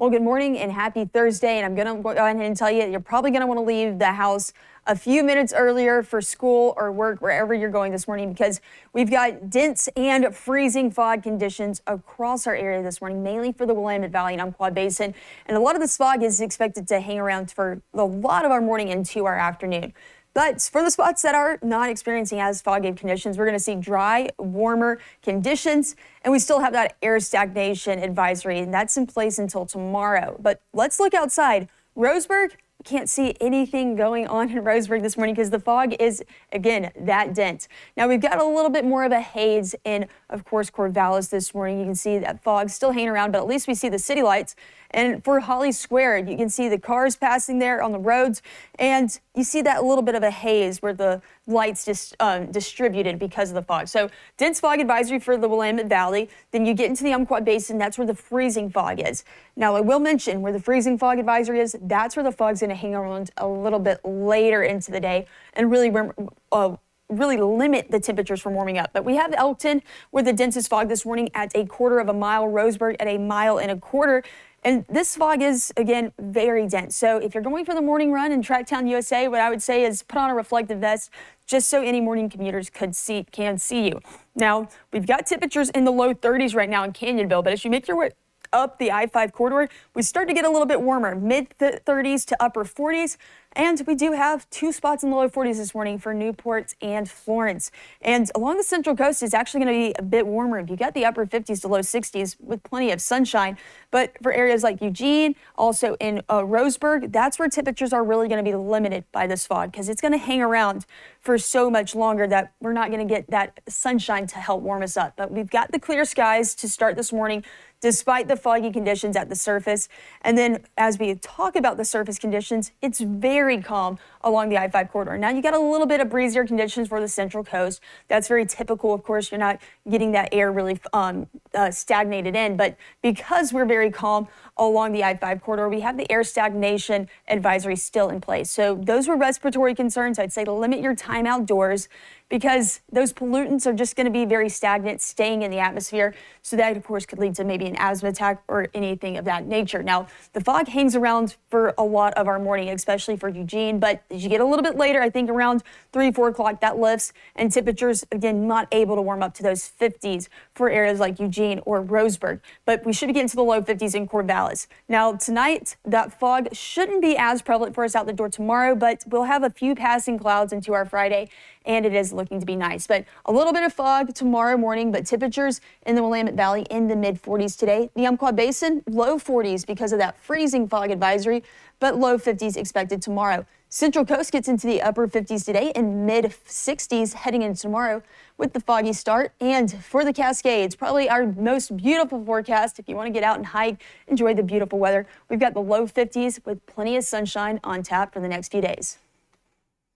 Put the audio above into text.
Well, good morning and happy Thursday. And I'm going to go ahead and tell you, you're probably going to want to leave the house a few minutes earlier for school or work, wherever you're going this morning, because we've got dense and freezing fog conditions across our area this morning, mainly for the Willamette Valley and Umpqua Basin. And a lot of this fog is expected to hang around for a lot of our morning into our afternoon. But for the spots that are not experiencing as foggy conditions, we're going to see dry, warmer conditions, and we still have that air stagnation advisory, and that's in place until tomorrow. But let's look outside. Roseburg, we can't see anything going on in Roseburg this morning because the fog is, again, that dense. Now, we've got a little bit more of a haze in, of course, Corvallis this morning. You can see that fog still hanging around, but at least we see the city lights. And for Holly Square, you can see the cars passing there on the roads, and you see that little bit of a haze where the lights just distributed because of the fog. So dense fog advisory for the Willamette Valley. Then you get into the Umpqua Basin, that's where the freezing fog is. Now, I will mention where the freezing fog advisory is, that's where the fog's going to hang around a little bit later into the day and really limit the temperatures from warming up. But we have Elkton with the densest fog this morning at 1/4 mile, Roseburg at 1.25 miles. And this fog is, again, very dense. So if you're going for the morning run in Tracktown, USA, what I would say is put on a reflective vest just so any morning commuters can see you. Now, we've got temperatures in the low 30s right now in Canyonville, but as you make your way up the I-5 corridor, we start to get a little bit warmer, mid-30s to upper 40s. And we do have 2 spots in the low 40s this morning for Newport and Florence. And along the Central Coast, it's actually going to be a bit warmer. You got the upper 50s to low 60s with plenty of sunshine. But for areas like Eugene, also in Roseburg, that's where temperatures are really going to be limited by this fog because it's going to hang around for so much longer that we're not going to get that sunshine to help warm us up. But we've got the clear skies to start this morning, despite the foggy conditions at the surface. And then as we talk about the surface conditions, it's very calm along the I-5 corridor. Now you got a little bit of breezier conditions for the Central Coast. That's very typical. Of course, you're not getting that air really stagnated in, but because we're very calm along the I-5 corridor, we have the air stagnation advisory still in place. So those were respiratory concerns. I'd say to limit your time outdoors because those pollutants are just going to be very stagnant, staying in the atmosphere. So that, of course, could lead to maybe an asthma attack or anything of that nature. Now, the fog hangs around for a lot of our morning, especially for Eugene. But as you get a little bit later, I think around 3-4 o'clock, that lifts. And temperatures, again, not able to warm up to those 50s for areas like Eugene or Roseburg. But we should be getting to the low 50s in Corvallis. Now, tonight, that fog shouldn't be as prevalent for us out the door tomorrow, but we'll have a few passing clouds into our Friday. And it is looking to be nice. But a little bit of fog tomorrow morning, but temperatures in the Willamette Valley in the mid-40s today. The Umpqua Basin, low 40s because of that freezing fog advisory, but low 50s expected tomorrow. Central Coast gets into the upper 50s today and mid-60s heading into tomorrow with the foggy start. And for the Cascades, probably our most beautiful forecast. If you want to get out and hike, enjoy the beautiful weather. We've got the low 50s with plenty of sunshine on tap for the next few days.